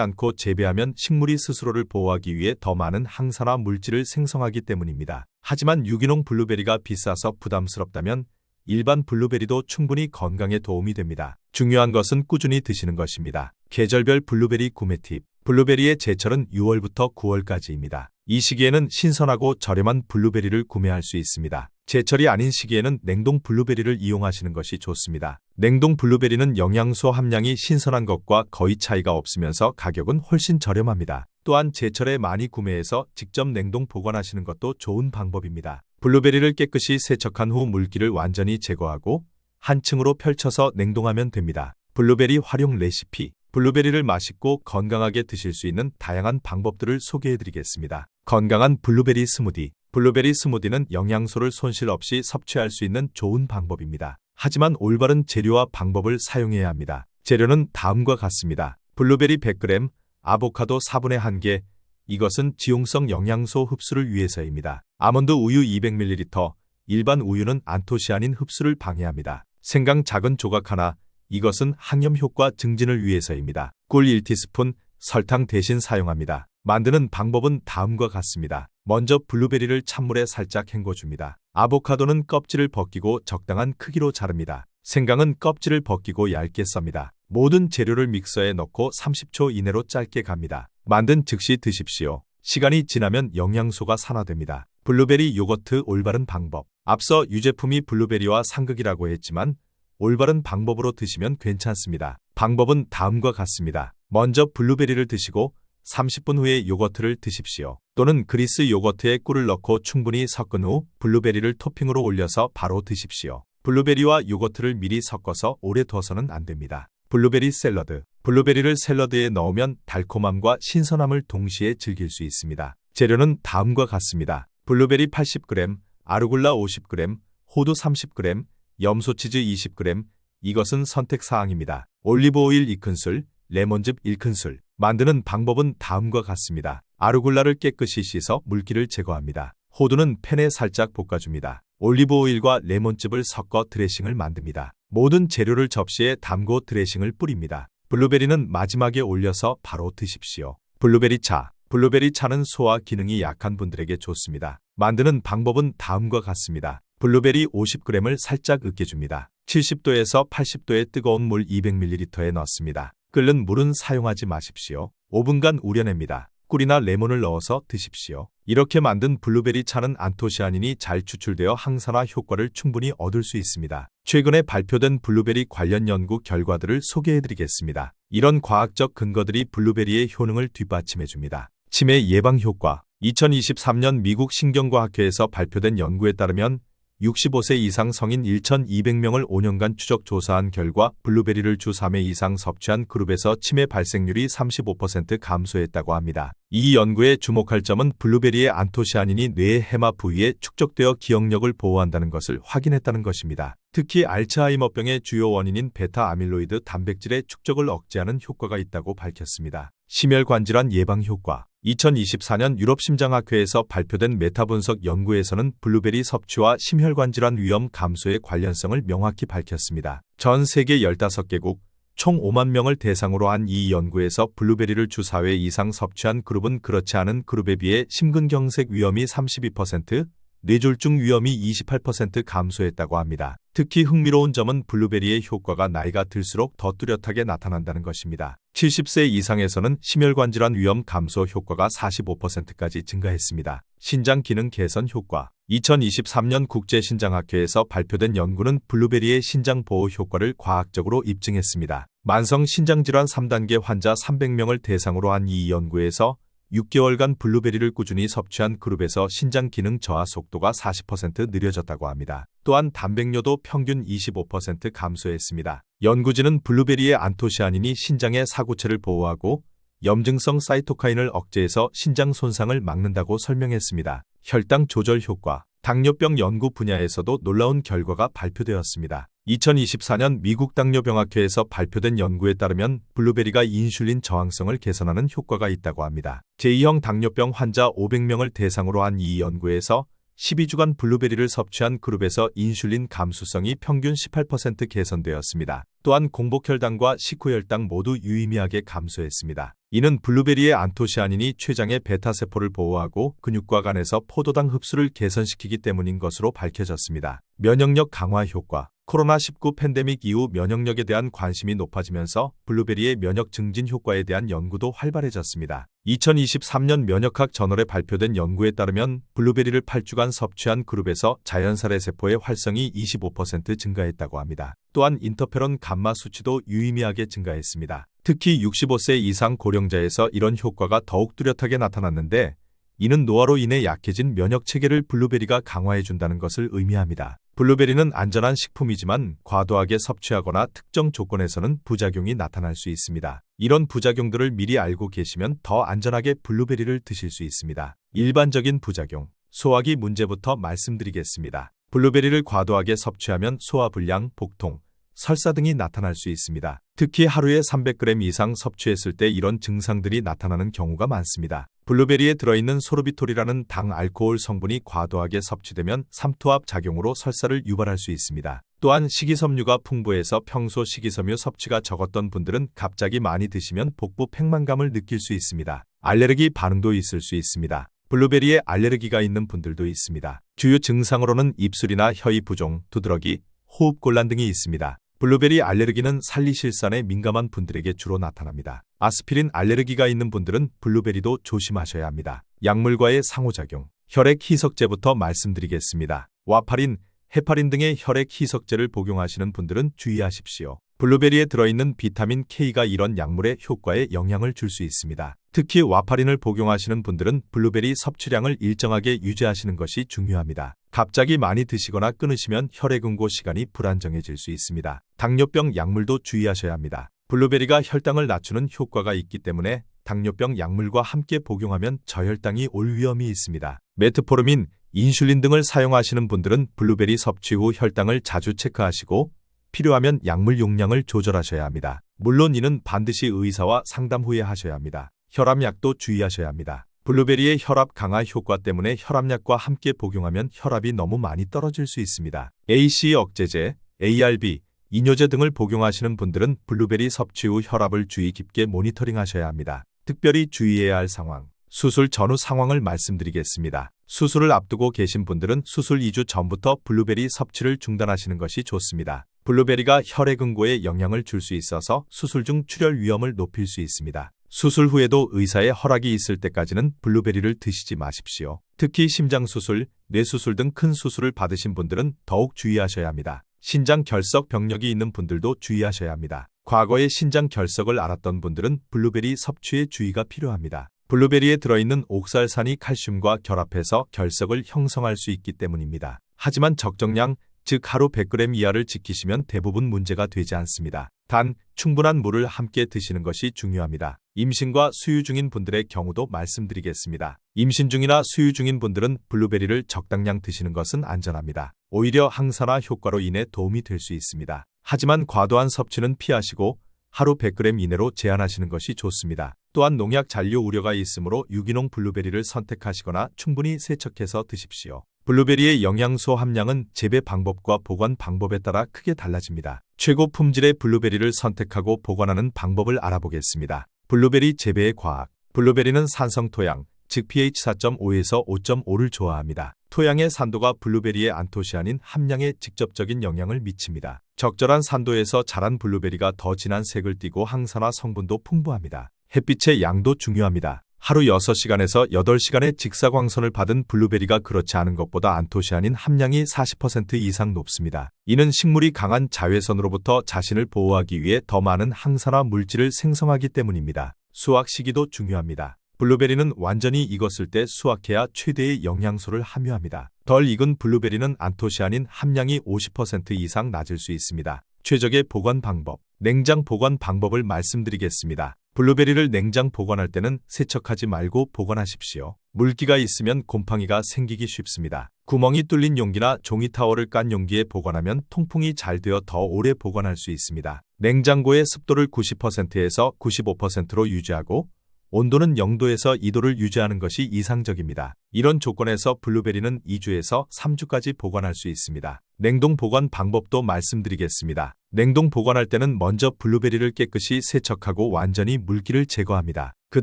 않고 재배하면 식물이 스스로를 보호하기 위해 더 많은 항산화 물질을 생성하기 때문입니다. 하지만 유기농 블루베리가 비싸서 부담스럽다면 일반 블루베리도 충분히 건강에 도움이 됩니다. 중요한 것은 꾸준히 드시는 것입니다. 계절별 블루베리 구매 팁. 블루베리의 제철은 6월부터 9월까지입니다. 이 시기에는 신선하고 저렴한 블루베리를 구매할 수 있습니다. 제철이 아닌 시기에는 냉동 블루베리를 이용하시는 것이 좋습니다. 냉동 블루베리는 영양소 함량이 신선한 것과 거의 차이가 없으면서 가격은 훨씬 저렴합니다. 또한 제철에 많이 구매해서 직접 냉동 보관하시는 것도 좋은 방법입니다. 블루베리를 깨끗이 세척한 후 물기를 완전히 제거하고 한 층으로 펼쳐서 냉동하면 됩니다. 블루베리 활용 레시피. 블루베리를 맛있고 건강하게 드실 수 있는 다양한 방법들을 소개해드리겠습니다. 건강한 블루베리 스무디. 블루베리 스무디는 영양소를 손실 없이 섭취할 수 있는 좋은 방법입니다. 하지만 올바른 재료와 방법을 사용해야 합니다. 재료는 다음과 같습니다. 블루베리 100g, 아보카도 4분의 1개. 이것은 지용성 영양소 흡수를 위해서입니다. 아몬드 우유 200ml. 일반 우유는 안토시아닌 흡수를 방해합니다. 생강 작은 조각 하나. 이것은 항염 효과 증진을 위해서입니다. 꿀 1티스푼, 설탕 대신 사용합니다. 만드는 방법은 다음과 같습니다. 먼저 블루베리를 찬물에 살짝 헹궈줍니다. 아보카도는 껍질을 벗기고 적당한 크기로 자릅니다. 생강은 껍질을 벗기고 얇게 썹니다. 모든 재료를 믹서에 넣고 30초 이내로 짧게 갑니다. 만든 즉시 드십시오. 시간이 지나면 영양소가 산화됩니다. 블루베리 요거트 올바른 방법. 앞서 유제품이 블루베리와 상극이라고 했지만 올바른 방법으로 드시면 괜찮습니다. 방법은 다음과 같습니다. 먼저 블루베리를 드시고 30분 후에 요거트를 드십시오. 또는 그리스 요거트에 꿀을 넣고 충분히 섞은 후 블루베리를 토핑으로 올려서 바로 드십시오. 블루베리와 요거트를 미리 섞어서 오래 둬서는 안 됩니다. 블루베리 샐러드. 블루베리를 샐러드에 넣으면 달콤함과 신선함을 동시에 즐길 수 있습니다. 재료는 다음과 같습니다. 블루베리 80g, 아루굴라 50g, 호두 30g, 염소치즈 20g. 이것은 선택사항입니다. 올리브오일 2큰술, 레몬즙 1큰술. 만드는 방법은 다음과 같습니다. 아루굴라를 깨끗이 씻어 물기를 제거합니다. 호두는 팬에 살짝 볶아줍니다. 올리브오일과 레몬즙을 섞어 드레싱을 만듭니다. 모든 재료를 접시에 담고 드레싱을 뿌립니다. 블루베리는 마지막에 올려서 바로 드십시오. 블루베리 차. 블루베리 차는 소화 기능이 약한 분들에게 좋습니다. 만드는 방법은 다음과 같습니다. 블루베리 50g을 살짝 으깨줍니다. 70도에서 80도의 뜨거운 물 200ml에 넣습니다. 끓는 물은 사용하지 마십시오. 5분간 우려냅니다. 꿀이나 레몬을 넣어서 드십시오. 이렇게 만든 블루베리 차는 안토시아닌이 잘 추출되어 항산화 효과를 충분히 얻을 수 있습니다. 최근에 발표된 블루베리 관련 연구 결과들을 소개해드리겠습니다. 이런 과학적 근거들이 블루베리의 효능을 뒷받침해줍니다. 치매 예방 효과. 2023년 미국 신경과학회에서 발표된 연구에 따르면 65세 이상 성인 1,200명을 5년간 추적 조사한 결과 블루베리를 주 3회 이상 섭취한 그룹에서 치매 발생률이 35% 감소했다고 합니다. 이 연구에 주목할 점은 블루베리의 안토시아닌이 뇌의 해마 부위에 축적되어 기억력을 보호한다는 것을 확인했다는 것입니다. 특히 알츠하이머병의 주요 원인인 베타 아밀로이드 단백질의 축적을 억제하는 효과가 있다고 밝혔습니다. 심혈관질환 예방 효과. 2024년 유럽심장학회에서 발표된 메타 분석 연구에서는 블루베리 섭취와 심혈관질환 위험 감소의 관련성을 명확히 밝혔습니다. 전 세계 15개국 총 5만 명을 대상으로 한 이 연구에서 블루베리를 주 4회 이상 섭취한 그룹은 그렇지 않은 그룹에 비해 심근경색 위험이 32%, 뇌졸중 위험이 28% 감소했다고 합니다. 특히 흥미로운 점은 블루베리의 효과가 나이가 들수록 더 뚜렷하게 나타난다는 것입니다. 70세 이상에서는 심혈관질환 위험 감소 효과가 45%까지 증가했습니다. 신장 기능 개선 효과. 2023년 국제신장학회에서 발표된 연구는 블루베리의 신장 보호 효과를 과학적으로 입증했습니다. 만성 신장질환 3단계 환자 300명을 대상으로 한 이 연구에서 6개월간 블루베리를 꾸준히 섭취한 그룹에서 신장 기능 저하 속도가 40% 느려졌다고 합니다. 또한 단백뇨도 평균 25% 감소했습니다. 연구진은 블루베리의 안토시아닌이 신장의 사구체를 보호하고 염증성 사이토카인을 억제해서 신장 손상을 막는다고 설명했습니다. 혈당 조절 효과. 당뇨병 연구 분야에서도 놀라운 결과가 발표되었습니다. 2024년 미국 당뇨병학회에서 발표된 연구에 따르면 블루베리가 인슐린 저항성을 개선하는 효과가 있다고 합니다. 제2형 당뇨병 환자 500명을 대상으로 한 이 연구에서 12주간 블루베리를 섭취한 그룹에서 인슐린 감수성이 평균 18% 개선되었습니다. 또한 공복혈당과 식후혈당 모두 유의미하게 감소했습니다. 이는 블루베리의 안토시아닌이 췌장의 베타세포를 보호하고 근육과 간에서 포도당 흡수를 개선시키기 때문인 것으로 밝혀졌습니다. 면역력 강화 효과. 코로나19 팬데믹 이후 면역력에 대한 관심이 높아지면서 블루베리의 면역 증진 효과에 대한 연구도 활발해졌습니다. 2023년 면역학 저널에 발표된 연구에 따르면 블루베리를 8주간 섭취한 그룹에서 자연살해 세포의 활성이 25% 증가했다고 합니다. 또한 인터페론 감마 수치도 유의미하게 증가했습니다. 특히 65세 이상 고령자에서 이런 효과가 더욱 뚜렷하게 나타났는데, 이는 노화로 인해 약해진 면역 체계를 블루베리가 강화해준다는 것을 의미합니다. 블루베리는 안전한 식품이지만 과도하게 섭취하거나 특정 조건에서는 부작용이 나타날 수 있습니다. 이런 부작용들을 미리 알고 계시면 더 안전하게 블루베리를 드실 수 있습니다. 일반적인 부작용. 소화기 문제부터 말씀드리겠습니다. 블루베리를 과도하게 섭취하면 소화불량, 복통, 설사 등이 나타날 수 있습니다. 특히 하루에 300g 이상 섭취했을 때 이런 증상들이 나타나는 경우가 많습니다. 블루베리에 들어있는 소르비톨이라는 당 알코올 성분이 과도하게 섭취되면 삼투압 작용으로 설사를 유발할 수 있습니다. 또한 식이섬유가 풍부해서 평소 식이섬유 섭취가 적었던 분들은 갑자기 많이 드시면 복부 팽만감을 느낄 수 있습니다. 알레르기 반응도 있을 수 있습니다. 블루베리에 알레르기가 있는 분들도 있습니다. 주요 증상으로는 입술이나 혀의 부종, 두드러기, 호흡곤란 등이 있습니다. 블루베리 알레르기는 살리실산에 민감한 분들에게 주로 나타납니다. 아스피린 알레르기가 있는 분들은 블루베리도 조심하셔야 합니다. 약물과의 상호작용. 혈액 희석제부터 말씀드리겠습니다. 와파린, 헤파린 등의 혈액 희석제를 복용하시는 분들은 주의하십시오. 블루베리에 들어있는 비타민 K가 이런 약물의 효과에 영향을 줄 수 있습니다. 특히 와파린을 복용하시는 분들은 블루베리 섭취량을 일정하게 유지하시는 것이 중요합니다. 갑자기 많이 드시거나 끊으시면 혈액응고 시간이 불안정해질 수 있습니다. 당뇨병 약물도 주의하셔야 합니다. 블루베리가 혈당을 낮추는 효과가 있기 때문에 당뇨병 약물과 함께 복용하면 저혈당이 올 위험이 있습니다. 메트포르민, 인슐린 등을 사용하시는 분들은 블루베리 섭취 후 혈당을 자주 체크하시고 필요하면 약물 용량을 조절하셔야 합니다. 물론 이는 반드시 의사와 상담 후에 하셔야 합니다. 혈압약도 주의하셔야 합니다. 블루베리의 혈압 강화 효과 때문에 혈압약과 함께 복용하면 혈압이 너무 많이 떨어질 수 있습니다. AC 억제제, ARB, 이뇨제 등을 복용하시는 분들은 블루베리 섭취 후 혈압을 주의 깊게 모니터링하셔야 합니다. 특별히 주의해야 할 상황. 수술 전후 상황을 말씀드리겠습니다. 수술을 앞두고 계신 분들은 수술 2주 전부터 블루베리 섭취를 중단하시는 것이 좋습니다. 블루베리가 혈액응고에 영향을 줄 수 있어서 수술 중 출혈 위험을 높일 수 있습니다. 수술 후에도 의사의 허락이 있을 때까지는 블루베리를 드시지 마십시오. 특히 심장수술, 뇌수술 등 큰 수술을 받으신 분들은 더욱 주의하셔야 합니다. 신장 결석 병력이 있는 분들도 주의하셔야 합니다. 과거에 신장 결석을 앓았던 분들은 블루베리 섭취에 주의가 필요합니다. 블루베리에 들어있는 옥살산이 칼슘과 결합해서 결석을 형성할 수 있기 때문입니다. 하지만 적정량, 즉 하루 100g 이하를 지키시면 대부분 문제가 되지 않습니다. 단, 충분한 물을 함께 드시는 것이 중요합니다. 임신과 수유 중인 분들의 경우도 말씀드리겠습니다. 임신 중이나 수유 중인 분들은 블루베리를 적당량 드시는 것은 안전합니다. 오히려 항산화 효과로 인해 도움이 될 수 있습니다. 하지만 과도한 섭취는 피하시고 하루 100g 이내로 제한하시는 것이 좋습니다. 또한 농약 잔류 우려가 있으므로 유기농 블루베리를 선택하시거나 충분히 세척해서 드십시오. 블루베리의 영양소 함량은 재배 방법과 보관 방법에 따라 크게 달라집니다. 최고 품질의 블루베리를 선택하고 보관하는 방법을 알아보겠습니다. 블루베리 재배의 과학. 블루베리는 산성 토양, 즉 pH 4.5에서 5.5를 좋아합니다. 토양의 산도가 블루베리의 안토시아닌 함량에 직접적인 영향을 미칩니다. 적절한 산도에서 자란 블루베리가 더 진한 색을 띠고 항산화 성분도 풍부합니다. 햇빛의 양도 중요합니다. 하루 6시간에서 8시간의 직사광선을 받은 블루베리가 그렇지 않은 것보다 안토시아닌 함량이 40% 이상 높습니다. 이는 식물이 강한 자외선으로부터 자신을 보호하기 위해 더 많은 항산화 물질을 생성하기 때문입니다. 수확 시기도 중요합니다. 블루베리는 완전히 익었을 때 수확해야 최대의 영양소를 함유합니다. 덜 익은 블루베리는 안토시아닌 함량이 50% 이상 낮을 수 있습니다. 최적의 보관 방법. 냉장 보관 방법을 말씀드리겠습니다. 블루베리를 냉장 보관할 때는 세척하지 말고 보관하십시오. 물기가 있으면 곰팡이가 생기기 쉽습니다. 구멍이 뚫린 용기나 종이 타월을 깐 용기에 보관하면 통풍이 잘 되어 더 오래 보관할 수 있습니다. 냉장고의 습도를 90%에서 95%로 유지하고 온도는 0도에서 2도를 유지하는 것이 이상적입니다. 이런 조건에서 블루베리는 2주에서 3주까지 보관할 수 있습니다. 냉동 보관 방법도 말씀드리겠습니다. 냉동 보관할 때는 먼저 블루베리를 깨끗이 세척하고 완전히 물기를 제거합니다. 그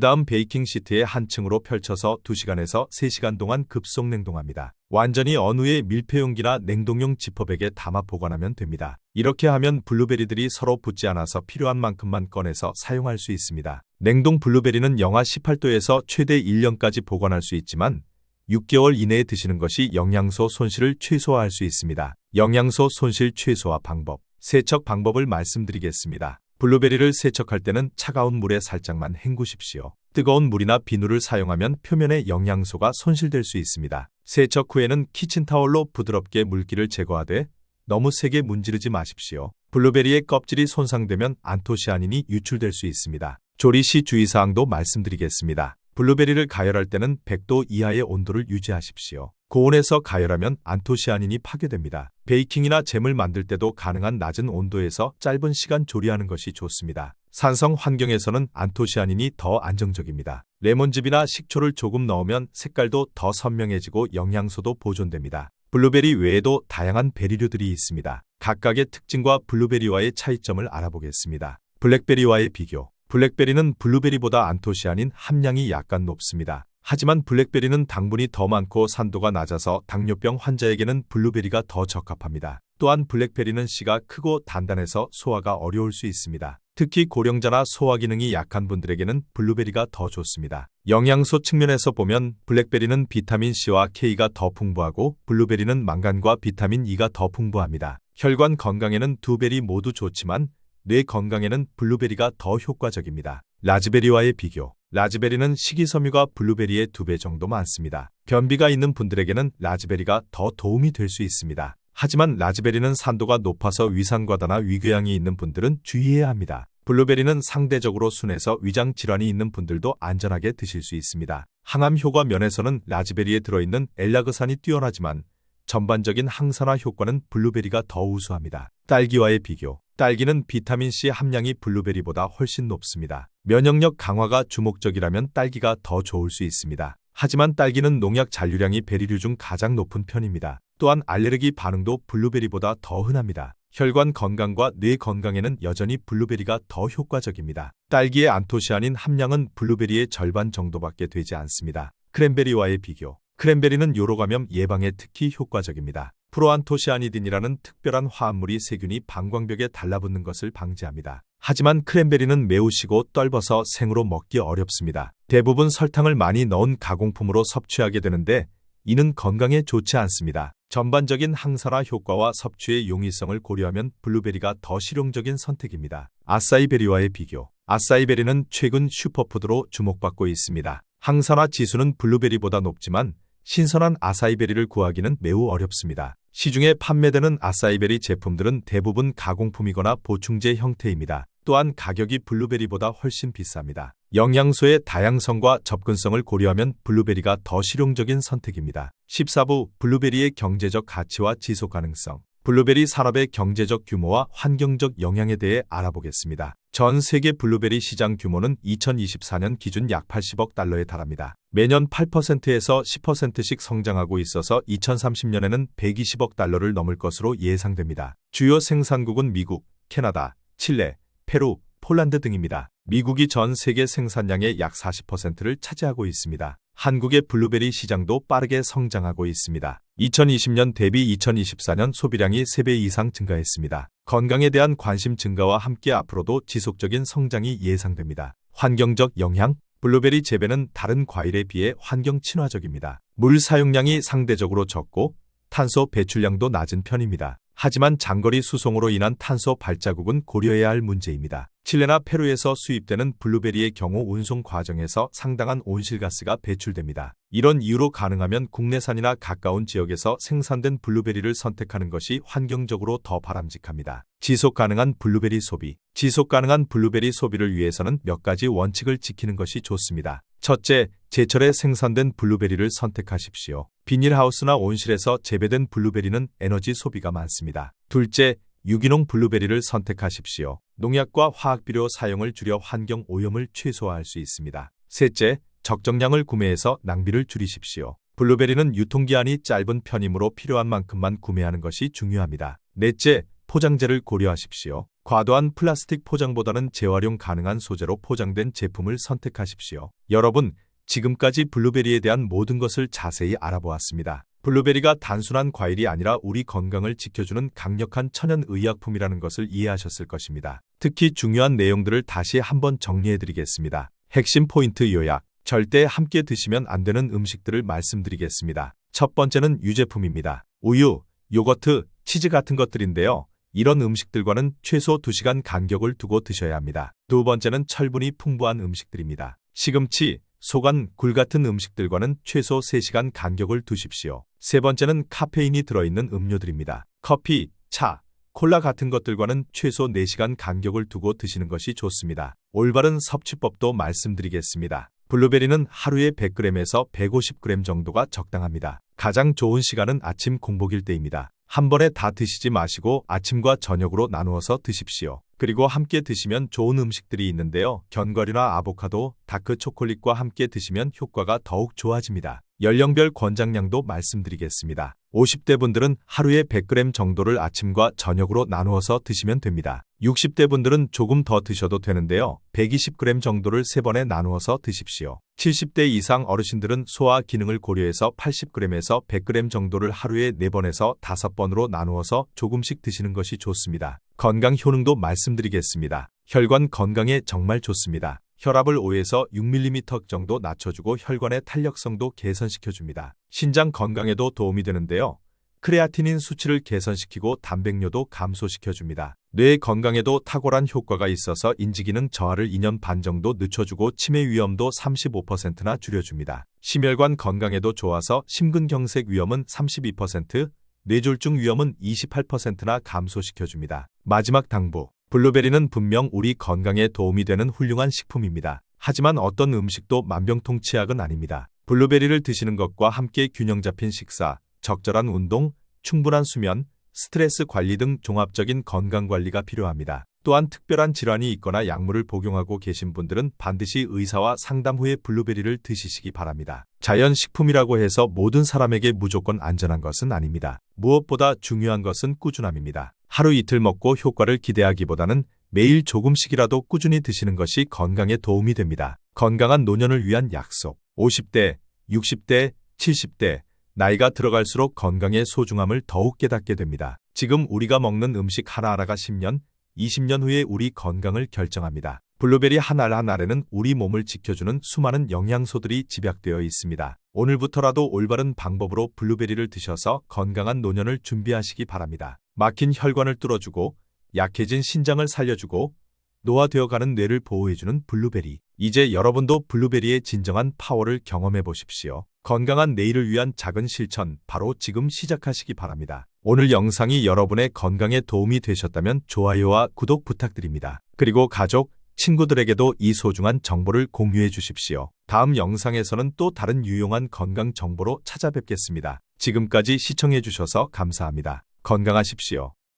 다음 베이킹 시트에 한 층으로 펼쳐서 2시간에서 3시간 동안 급속 냉동합니다. 완전히 언후에 밀폐용기나 냉동용 지퍼백에 담아 보관하면 됩니다. 이렇게 하면 블루베리들이 서로 붙지 않아서 필요한 만큼만 꺼내서 사용할 수 있습니다. 냉동 블루베리는 영하 18도에서 최대 1년까지 보관할 수 있지만 6개월 이내에 드시는 것이 영양소 손실을 최소화할 수 있습니다. 영양소 손실 최소화 방법. 세척 방법을 말씀드리겠습니다. 블루베리를 세척할 때는 차가운 물에 살짝만 헹구십시오. 뜨거운 물이나 비누를 사용하면 표면의 영양소가 손실될 수 있습니다. 세척 후에는 키친타올로 부드럽게 물기를 제거하되 너무 세게 문지르지 마십시오. 블루베리의 껍질이 손상되면 안토시아닌이 유출될 수 있습니다. 조리 시 주의사항도 말씀드리겠습니다. 블루베리를 가열할 때는 100도 이하의 온도를 유지하십시오. 고온에서 가열하면 안토시아닌이 파괴됩니다. 베이킹이나 잼을 만들 때도 가능한 낮은 온도에서 짧은 시간 조리하는 것이 좋습니다. 산성 환경에서는 안토시아닌이 더 안정적입니다. 레몬즙이나 식초를 조금 넣으면 색깔도 더 선명해지고 영양소도 보존됩니다. 블루베리 외에도 다양한 베리류들이 있습니다. 각각의 특징과 블루베리와의 차이점을 알아보겠습니다. 블랙베리와의 비교. 블랙베리는 블루베리보다 안토시아닌 함량이 약간 높습니다. 하지만 블랙베리는 당분이 더 많고 산도가 낮아서 당뇨병 환자에게는 블루베리가 더 적합합니다. 또한 블랙베리는 씨가 크고 단단해서 소화가 어려울 수 있습니다. 특히 고령자나 소화 기능이 약한 분들에게는 블루베리가 더 좋습니다. 영양소 측면에서 보면 블랙베리는 비타민C와 K가 더 풍부하고 블루베리는 망간과 비타민 E가 더 풍부합니다. 혈관 건강에는 두 베리 모두 좋지만 뇌 건강에는 블루베리가 더 효과적입니다. 라즈베리와의 비교. 라즈베리는 식이섬유가 블루베리의 2배 정도 많습니다. 변비가 있는 분들에게는 라즈베리가 더 도움이 될 수 있습니다. 하지만 라즈베리는 산도가 높아서 위산과다나 위궤양이 있는 분들은 주의해야 합니다. 블루베리는 상대적으로 순해서 위장 질환이 있는 분들도 안전하게 드실 수 있습니다. 항암 효과 면에서는 라즈베리에 들어있는 엘라그산이 뛰어나지만 전반적인 항산화 효과는 블루베리가 더 우수합니다. 딸기와의 비교. 딸기는 비타민C 함량이 블루베리보다 훨씬 높습니다. 면역력 강화가 주목적이라면 딸기가 더 좋을 수 있습니다. 하지만 딸기는 농약 잔류량이 베리류 중 가장 높은 편입니다. 또한 알레르기 반응도 블루베리보다 더 흔합니다. 혈관 건강과 뇌 건강에는 여전히 블루베리가 더 효과적입니다. 딸기의 안토시아닌 함량은 블루베리의 절반 정도밖에 되지 않습니다. 크랜베리와의 비교. 크랜베리는 요로감염 예방에 특히 효과적입니다. 프로안토시아니딘이라는 특별한 화합물이 세균이 방광벽에 달라붙는 것을 방지합니다. 하지만 크랜베리는 매우 시고 떫어서 생으로 먹기 어렵습니다. 대부분 설탕을 많이 넣은 가공품으로 섭취하게 되는데 이는 건강에 좋지 않습니다. 전반적인 항산화 효과와 섭취의 용이성을 고려하면 블루베리가 더 실용적인 선택입니다. 아싸이베리와의 비교. 아싸이베리는 최근 슈퍼푸드로 주목받고 있습니다. 항산화 지수는 블루베리보다 높지만 신선한 아사이베리를 구하기는 매우 어렵습니다. 시중에 판매되는 아사이베리 제품들은 대부분 가공품이거나 보충제 형태입니다. 또한 가격이 블루베리보다 훨씬 비쌉니다. 영양소의 다양성과 접근성을 고려하면 블루베리가 더 실용적인 선택입니다. 14부 블루베리의 경제적 가치와 지속 가능성. 블루베리 산업의 경제적 규모와 환경적 영향에 대해 알아보겠습니다. 전 세계 블루베리 시장 규모는 2024년 기준 약 80억 달러에 달합니다. 매년 8%에서 10%씩 성장하고 있어서 2030년에는 120억 달러를 넘을 것으로 예상됩니다. 주요 생산국은 미국, 캐나다, 칠레, 페루, 폴란드 등입니다. 미국이 전 세계 생산량의 약 40%를 차지하고 있습니다. 한국의 블루베리 시장도 빠르게 성장하고 있습니다. 2020년 대비 2024년 소비량이 3배 이상 증가했습니다. 건강에 대한 관심 증가와 함께 앞으로도 지속적인 성장이 예상됩니다. 환경적 영향. 블루베리 재배는 다른 과일에 비해 환경 친화적입니다. 물 사용량이 상대적으로 적고 탄소 배출량도 낮은 편입니다. 하지만 장거리 수송으로 인한 탄소 발자국은 고려해야 할 문제입니다. 칠레나 페루에서 수입되는 블루베리의 경우 운송 과정에서 상당한 온실가스가 배출됩니다. 이런 이유로 가능하면 국내산이나 가까운 지역에서 생산된 블루베리를 선택하는 것이 환경적으로 더 바람직합니다. 지속 가능한 블루베리 소비. 지속 가능한 블루베리 소비를 위해서는 몇 가지 원칙을 지키는 것이 좋습니다. 첫째, 제철에 생산된 블루베리를 선택하십시오. 비닐하우스나 온실에서 재배된 블루베리는 에너지 소비가 많습니다. 둘째, 유기농 블루베리를 선택하십시오. 농약과 화학비료 사용을 줄여 환경 오염을 최소화할 수 있습니다. 셋째, 적정량을 구매해서 낭비를 줄이십시오. 블루베리는 유통기한이 짧은 편이므로 필요한 만큼만 구매하는 것이 중요합니다. 넷째, 포장재를 고려하십시오. 과도한 플라스틱 포장보다는 재활용 가능한 소재로 포장된 제품을 선택하십시오. 여러분, 지금까지 블루베리에 대한 모든 것을 자세히 알아보았습니다. 블루베리가 단순한 과일이 아니라 우리 건강을 지켜주는 강력한 천연 의약품이라는 것을 이해하셨을 것입니다. 특히 중요한 내용들을 다시 한번 정리해드리겠습니다. 핵심 포인트 요약. 절대 함께 드시면 안 되는 음식들을 말씀드리겠습니다. 첫 번째는 유제품입니다. 우유, 요거트, 치즈 같은 것들인데요. 이런 음식들과는 최소 2시간 간격을 두고 드셔야 합니다. 두 번째는 철분이 풍부한 음식들입니다. 시금치, 소간, 굴 같은 음식들과는 최소 3시간 간격을 두십시오. 세 번째는 카페인이 들어있는 음료들입니다. 커피, 차, 콜라 같은 것들과는 최소 4시간 간격을 두고 드시는 것이 좋습니다. 올바른 섭취법도 말씀드리겠습니다. 블루베리는 하루에 100g에서 150g 정도가 적당합니다. 가장 좋은 시간은 아침 공복일 때입니다. 한 번에 다 드시지 마시고 아침과 저녁으로 나누어서 드십시오. 그리고 함께 드시면 좋은 음식들이 있는데요. 견과류나 아보카도, 다크 초콜릿과 함께 드시면 효과가 더욱 좋아집니다. 연령별 권장량도 말씀드리겠습니다. 50대 분들은 하루에 100g 정도를 아침과 저녁으로 나누어서 드시면 됩니다. 60대 분들은 조금 더 드셔도 되는데요. 120g 정도를 3번에 나누어서 드십시오. 70대 이상 어르신들은 소화 기능을 고려해서 80g에서 100g 정도를 하루에 4번에서 5번으로 나누어서 조금씩 드시는 것이 좋습니다. 건강 효능도 말씀드리겠습니다. 혈관 건강에 정말 좋습니다. 혈압을 5에서 6mm 정도 낮춰주고 혈관의 탄력성도 개선시켜줍니다. 신장 건강에도 도움이 되는데요. 크레아티닌 수치를 개선시키고 단백뇨도 감소시켜줍니다. 뇌 건강에도 탁월한 효과가 있어서 인지기능 저하를 2년 반 정도 늦춰주고 치매 위험도 35%나 줄여줍니다. 심혈관 건강에도 좋아서 심근경색 위험은 32%, 뇌졸중 위험은 28%나 감소시켜줍니다. 마지막 당부. 블루베리는 분명 우리 건강에 도움이 되는 훌륭한 식품입니다. 하지만 어떤 음식도 만병통치약은 아닙니다. 블루베리를 드시는 것과 함께 균형 잡힌 식사, 적절한 운동, 충분한 수면, 스트레스 관리 등 종합적인 건강관리가 필요합니다. 또한 특별한 질환이 있거나 약물을 복용하고 계신 분들은 반드시 의사와 상담 후에 블루베리를 드시기 바랍니다. 자연식품이라고 해서 모든 사람에게 무조건 안전한 것은 아닙니다. 무엇보다 중요한 것은 꾸준함입니다. 하루 이틀 먹고 효과를 기대하기보다는 매일 조금씩이라도 꾸준히 드시는 것이 건강에 도움이 됩니다. 건강한 노년을 위한 약속. 50대, 60대, 70대, 나이가 들어갈수록 건강의 소중함을 더욱 깨닫게 됩니다. 지금 우리가 먹는 음식 하나하나가 10년, 20년 후에 우리 건강을 결정합니다. 블루베리 한 알 한 알에는 우리 몸을 지켜주는 수많은 영양소들이 집약되어 있습니다. 오늘부터라도 올바른 방법으로 블루베리를 드셔서 건강한 노년을 준비하시기 바랍니다. 막힌 혈관을 뚫어주고 약해진 신장을 살려주고 노화되어가는 뇌를 보호해주는 블루베리. 이제 여러분도 블루베리의 진정한 파워를 경험해 보십시오. 건강한 내일을 위한 작은 실천 바로 지금 시작하시기 바랍니다. 오늘 영상이 여러분의 건강에 도움이 되셨다면 좋아요와 구독 부탁드립니다. 그리고 가족, 친구들에게도 이 소중한 정보를 공유해 주십시오. 다음 영상에서는 또 다른 유용한 건강 정보로 찾아뵙겠습니다. 지금까지 시청해 주셔서 감사합니다. 건강하십시오.